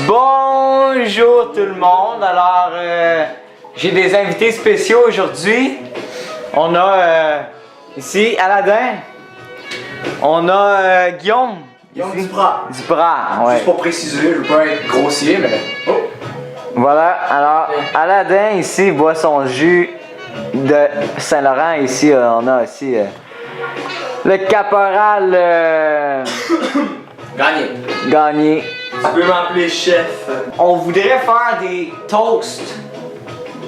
Bonjour tout le monde. Alors, j'ai des invités spéciaux aujourd'hui. On a ici Aladin. On a Guillaume. Guillaume Duprat. Duprat, ouais. Juste pour préciser, je veux pas être grossier, mais. Oh! Voilà, alors Aladin ici boit son jus de Saint-Laurent. Ici, on a aussi le caporal Gagné. Tu peux m'appeler chef. On voudrait faire des toasts.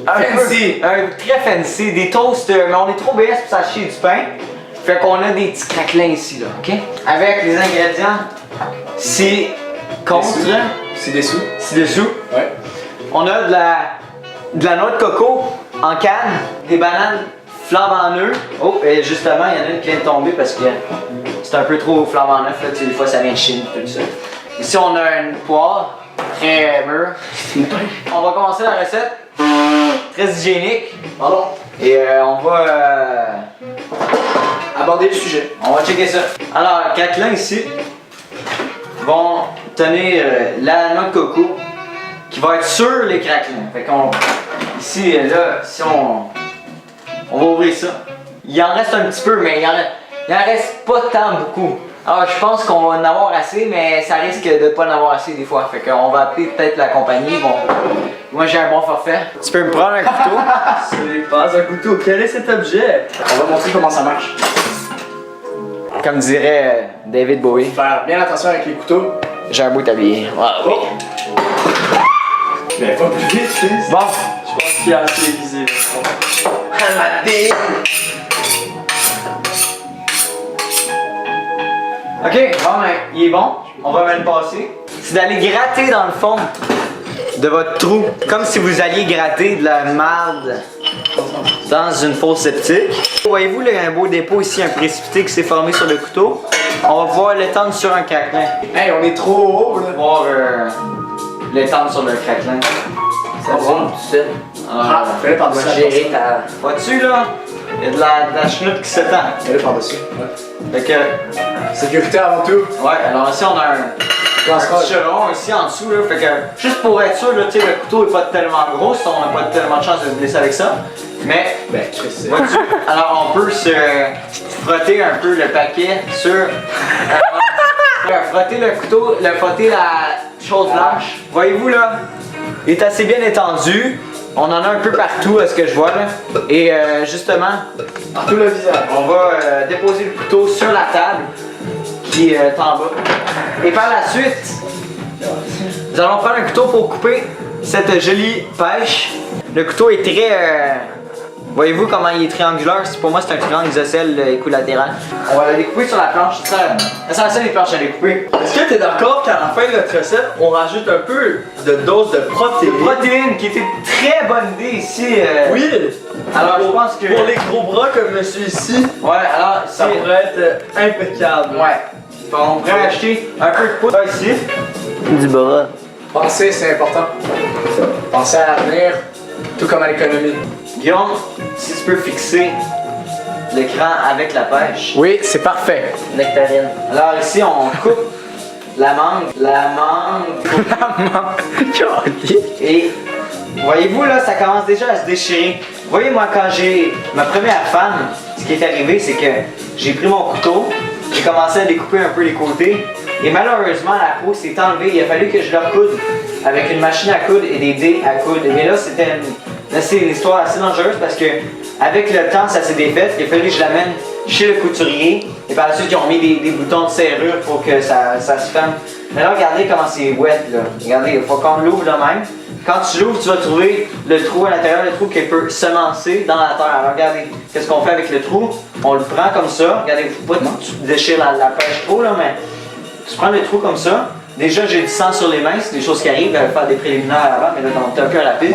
Fancy. Très fancy, des toasts, mais on est trop BS pour s'acheter du pain. Fait qu'on a des petits craquelins ici, là, ok? Avec les ingrédients Ci-dessous. ci-dessous. Ouais. On a de la noix de coco en canne, des bananes flambant neuf. Oh, et justement, il y en a une qui vient de tomber parce que c'est un peu trop flambant neuf, là, tu sais, des fois ça vient de Chine, tout ça. Ici, on a une poire très mûre. On va commencer la recette. Très hygiénique. Pardon. Et on va Aborder le sujet. on va checker ça. Alors, les craquelins ici vont tenir la noix de coco qui va être sur les craquelins. Fait qu'on. Ici, là, si on va ouvrir ça. Il en reste un petit peu, mais il en reste pas tant beaucoup. Alors, je pense qu'on va en avoir assez, mais ça risque de pas en avoir assez des fois. Fait qu'on va appeler peut-être la compagnie. Bon, moi j'ai un bon forfait. Tu peux me prendre un couteau? Ce n'est pas un couteau. Quel est cet objet? On va montrer comment ça marche. Comme dirait David Bowie. Faire bien attention avec les couteaux. J'ai un beau tablier. Voilà. Oh! Mais pas plus vite, fils. Bon, Je pense qu'il y a assez visible. ok, bon, ben, il est bon. On va me le passer. C'est d'aller gratter dans le fond de votre trou. Comme si vous alliez gratter de la marde dans une fosse septique. Voyez-vous un beau dépôt ici, un précipité qui s'est formé sur le couteau. On va pouvoir l'étendre sur un craquelin. Hey, on est trop haut, là. On va pouvoir l'étendre sur le craquelin. Ça va tout seul. Ah, fais-le par-dessus. gérer ta... Vois-tu là? Il y a de la chenoute qui s'étend. Fais-le par-dessus. Ouais. Fait que... Sécurité avant tout. Ouais, alors ici on a un petit cheron ici en dessous là. Fait que juste pour être sûr, là, tu sais, le couteau est pas tellement gros, si on n'a pas tellement de chance de se blesser avec ça. Mais, Ben, Chris, vois-tu, alors on peut se frotter un peu le paquet sur... frotter le couteau, frotter la chose blanche. Voyez-vous là, il est assez bien étendu. On en a un peu partout à ce que je vois là. Et justement, partout le visage. on va déposer le couteau sur la table qui est en bas. Et par la suite, nous allons prendre un couteau pour couper cette jolie pêche. Le couteau est très... voyez-vous comment il est triangulaire? Pour moi, c'est un triangle isocèle équilatéral. On va la découper sur la planche. C'est la seule des planches à découper. Est-ce que tu es d'accord qu'à la fin de notre recette, on rajoute un peu de dose de protéines? Protéines, qui était une très bonne idée ici. Oui! Alors, je pense que... Pour les gros bras comme monsieur ici, Ouais, alors, ça pourrait être impeccable. Ouais. On pourrait acheter un peu de poudre ici. Du bras. Penser, c'est important. Penser à l'avenir, tout comme à l'économie. Guillaume, si tu peux fixer l'écran avec la pêche. Oui, c'est parfait. Nectarine. Alors ici, on coupe la mangue. Et voyez-vous là, ça commence déjà à se déchirer. Voyez moi quand j'ai ma première femme, ce qui est arrivé c'est que j'ai pris mon couteau, j'ai commencé à découper un peu les côtés et malheureusement la peau s'est enlevée. Il a fallu que je la recoude avec une machine à coudre et des dés à coudre. Mais là c'est une histoire assez dangereuse parce que avec le temps ça s'est défait. Il a fallu que je l'amène chez le couturier et par la suite ils ont mis des boutons de serrure pour que ça se ferme. Mais là regardez comment c'est wet là. Regardez, il faut qu'on l'ouvre de même. Quand tu l'ouvres, tu vas trouver le trou à l'intérieur, le trou qui peut semencer dans la terre. Alors regardez, qu'est-ce qu'on fait avec le trou? On le prend comme ça. Regardez, faut pas que tu déchires la pêche trop là, mais tu prends le trou comme ça. Déjà, j'ai du sang sur les mains, c'est des choses qui arrivent, faire des préliminaires avant, mais là, t'es un peu rapide.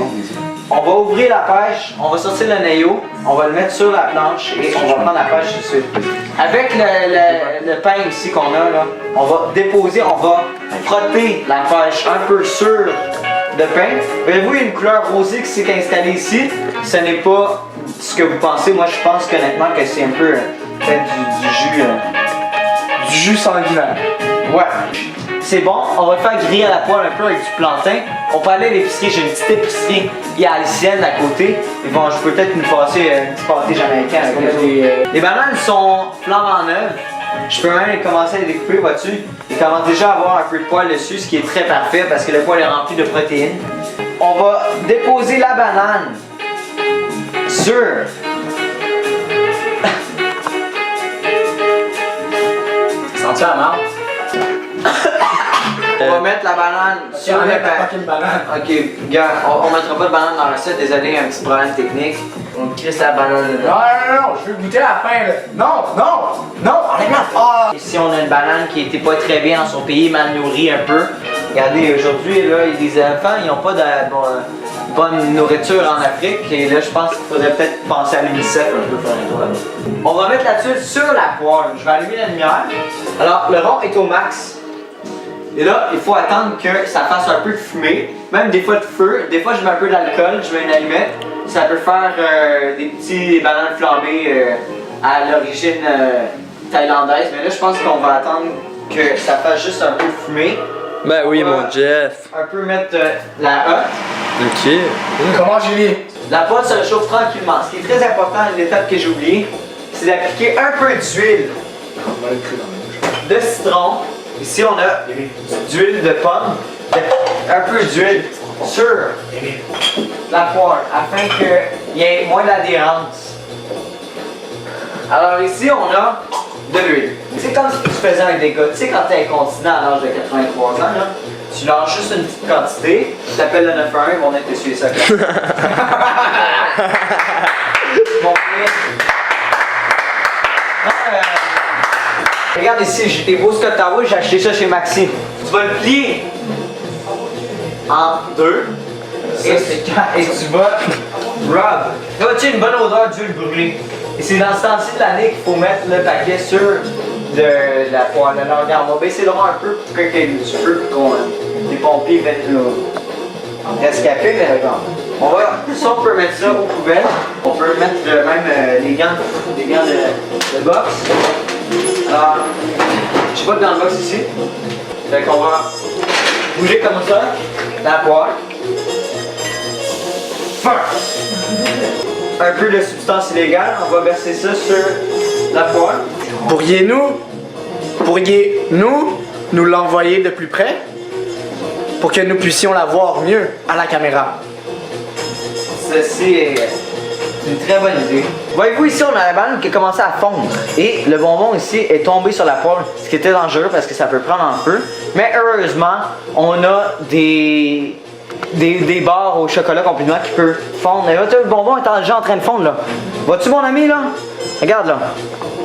On va ouvrir la pêche, on va sortir le naillot, on va le mettre sur la planche et on va prendre la pêche tout de suite. Avec le pain ici qu'on a là, on va déposer, on va frotter la pêche un peu sur le pain. Voyez-vous, il y a une couleur rosée qui s'est installée ici. Ce n'est pas ce que vous pensez. Moi, je pense honnêtement que c'est un peu peut-être du jus sanguinaire. Ouais. c'est bon, on va le faire griller à la poêle un peu avec du plantain. On peut aller à l'épicerie, j'ai une petite épicerie haïtienne à côté. Et bon, je peux peut-être nous passer un petit pâté jamaïcain avec les bananes sont flambant neuves. Je peux même commencer à les découper, vois-tu? Ils commencent déjà à avoir un peu de poil dessus, ce qui est très parfait parce que le poil est rempli de protéines. On va déposer la banane sur Sens-tu la marde? on va mettre la banane sur le Enlève pain. la fucking banane. Ok, gars, on mettra pas de banane dans la recette, désolé, un petit problème technique. On crisse la banane dedans. Non, je veux goûter la fin là. Non, enlève-la. Ah! Ici, on a une banane qui était pas très bien dans son pays, mal nourrie un peu. Regardez, aujourd'hui, là, les enfants, ils n'ont pas de bonne nourriture en Afrique. Et là, je pense qu'il faudrait peut-être penser à l'UNICEF un peu pour un droit. On va mettre la tuile sur la poêle. Je vais allumer la lumière. Alors, le rond est au max. Et là, il faut attendre que ça fasse un peu de fumée, même des fois de feu. Des fois, je mets un peu d'alcool, je mets une allumette. Ça peut faire des petits bananes flambées à l'origine thaïlandaise. Mais là, je pense qu'on va attendre que ça fasse juste un peu de fumée. Ben oui, On va mon Jeff. Un peu mettre la hotte. Ok. Comment Julie? La poêle se réchauffe tranquillement. Ce qui est très important, une étape que j'ai oubliée, c'est d'appliquer un peu d'huile On va le cru dans la bouche. de citron. Ici, on a d'huile de pomme, un peu d'huile sur la poêle afin qu'il y ait moins d'adhérence. Alors ici, on a de l'huile. C'est comme si tu faisais un dégât. Tu sais, quand tu es incontinent à l'âge de 83 ans, là, tu lâches juste une petite quantité, tu t'appelles le 911, ils vont venir t'essuyer ça. Bon, regarde ici, j'ai des beaux Scott Towel, j'ai acheté ça chez Maxi. Tu vas le plier en deux et tu vas rub. Là, tu as une bonne odeur d'huile brûlée. Et c'est dans ce temps-ci de l'année qu'il faut mettre le paquet sur la poêle. Alors regarde, on va baisser le rang un peu pour qu'il y ait du feu pour que les pompiers viennent rescaper, mais regarde. Ça, on peut mettre ça aux poubelles. On peut mettre même des gants de boxe. Alors, je sais pas dans le box ici. Fait qu'on va bouger comme ça, la poêle. Un peu de substance illégale, on va verser ça sur la poêle. Pourriez-nous nous l'envoyer de plus près pour que nous puissions la voir mieux à la caméra? Ceci est une très bonne idée. Voyez-vous ici, on a la banane qui a commencé à fondre. Et le bonbon ici est tombé sur la poêle, ce qui était dangereux parce que ça peut prendre en feu. Mais heureusement, on a des barres au chocolat complètement qui peuvent fondre. Et là, le bonbon est déjà en train de fondre là. Vois-tu mon ami là? Regarde là.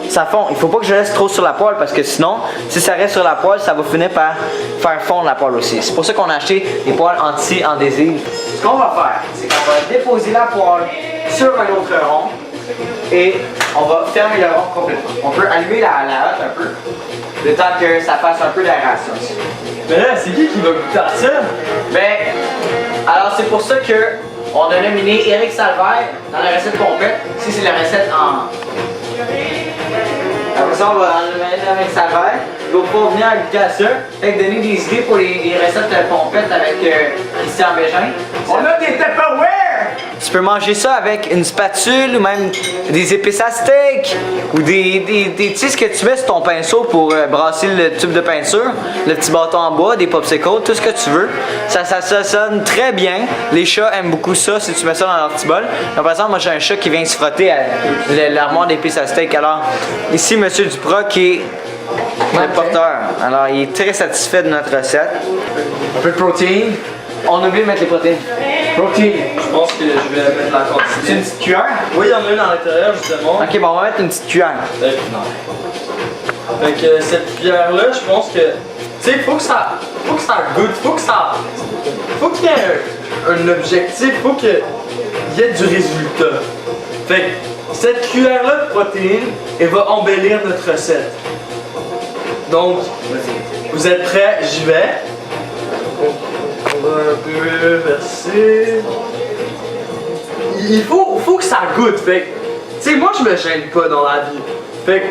Ça fond. Il faut pas que je laisse trop sur la poêle parce que sinon, si ça reste sur la poêle, ça va finir par faire fondre la poêle aussi. C'est pour ça qu'on a acheté des poêles anti-adhésives. Ce qu'on va faire, c'est qu'on va déposer la poêle sur un autre rond et on va fermer le rond complètement. On peut allumer la hotte un peu, le temps que ça fasse un peu d'aération aussi. Mais là, c'est qui va goûter à ça? Ben, alors c'est pour ça que on a nominé Eric Salvaire dans la recette complète. Ici, c'est la recette en... Après ça, on va enlever avec Salvaire. Il va pouvoir venir goûter à ça. Fait que donner des idées pour les recettes complètes avec Christian Bégin. On a des Tupperware! Tu peux manger ça avec une spatule ou même des épices à steak ou tu sais ce que tu mets sur ton pinceau pour brasser le tube de peinture, le petit bâton en bois, des popsicles, tout ce que tu veux. Ça sonne très bien. Les chats aiment beaucoup ça si tu mets ça dans leur petit bol. Par exemple, moi j'ai un chat qui vient se frotter à l'armoire d'épices à steak. Alors ici, Monsieur Duprat qui est le porteur. Alors il est très satisfait de notre recette. Un peu de protéine. On oublie de mettre les protéines. Protéine. Je pense que je vais mettre la C'est quantité. une petite cuillère? Oui, il y en a une à l'intérieur justement. Ok, bon, on va mettre une petite cuillère. Fait que cette cuillère-là, je pense que. Tu sais, faut que ça goûte, faut qu'il y ait un objectif, faut qu'il y ait du résultat. Fait que cette cuillère-là de protéines, elle va embellir notre recette. Donc, vous êtes prêts? J'y vais. On va un peu verser. Il faut que ça goûte. Fait que, tu sais, moi je me gêne pas dans la vie. Fait que,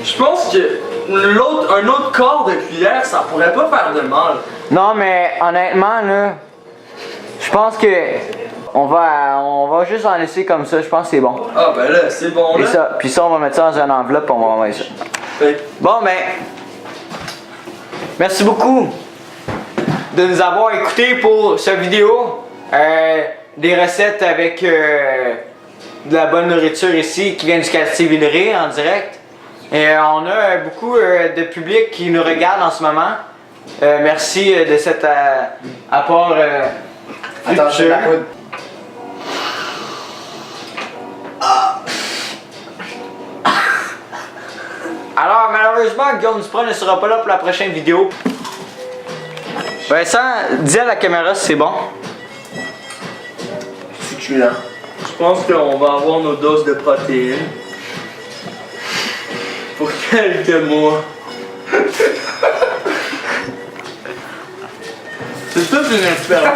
je pense que un autre quart de cuillère, ça pourrait pas faire de mal. Non, mais honnêtement, là, je pense que on va juste en laisser comme ça. Je pense que c'est bon. Ah, ben là, c'est bon, Et là. ça, puis ça, on va mettre ça dans une enveloppe et on va envoyer ça. Fait Bon, ben, merci beaucoup de nous avoir écoutés pour cette vidéo. Des recettes avec de la bonne nourriture ici qui vient du quartier Villeray en direct. Et on a beaucoup de public qui nous regarde en ce moment. Merci de cet apport. Attends, j'ai la poudre. Alors malheureusement, Guillaume Duprat ne sera pas là pour la prochaine vidéo. Vincent, dis à la caméra si c'est bon. Succulent. je pense qu'on va avoir nos doses de protéines. Pour quelques mois. C'est toute une expérience.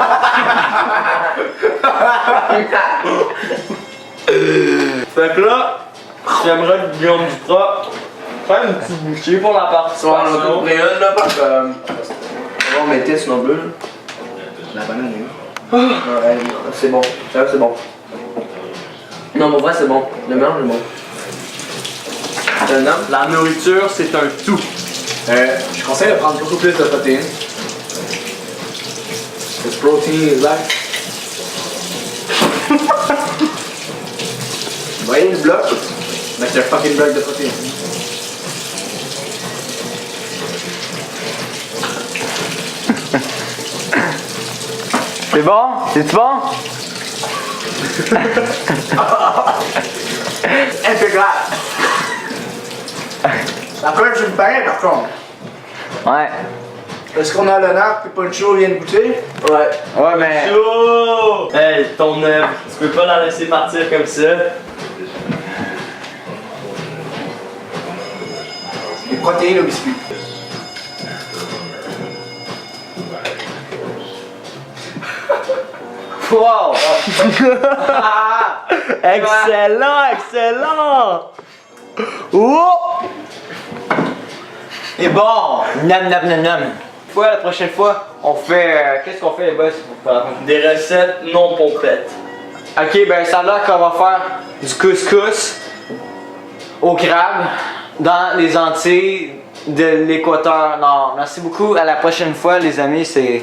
Fait que là, j'aimerais que Guillaume Duprat faire une petite bouchée pour la On en a participation. pris une là parce que. On va mettre sinon bleu là. La banane est où? Ouais, c'est bon. Ça c'est bon. Non, mon vrai c'est bon. Le mélange est bon. La nourriture, c'est un tout. Je conseille de prendre beaucoup plus de protéines. Parce que protein is life. Vous voyez le bloc? Mettre un fucking bloc de protéines. C'est bon? C'est-tu bon? Intégral. La colle je me pareil par contre. Ouais. Est-ce qu'on a l'honneur que Poncho vient de goûter? Ouais. Ouais, mais. Yo! Hey, ton œuvre, tu peux pas la laisser partir comme ça. Les protéines au biscuit. Wow! Excellent, excellent! Oh! Et bon! Nam nam nam nam! La prochaine fois, on fait. Qu'est-ce qu'on fait les boss? Des recettes non pompettes. Ok, ben ça a l'air qu'on va faire du couscous au crabe dans les Antilles de l'Équateur Nord. Merci beaucoup, à la prochaine fois les amis, c'est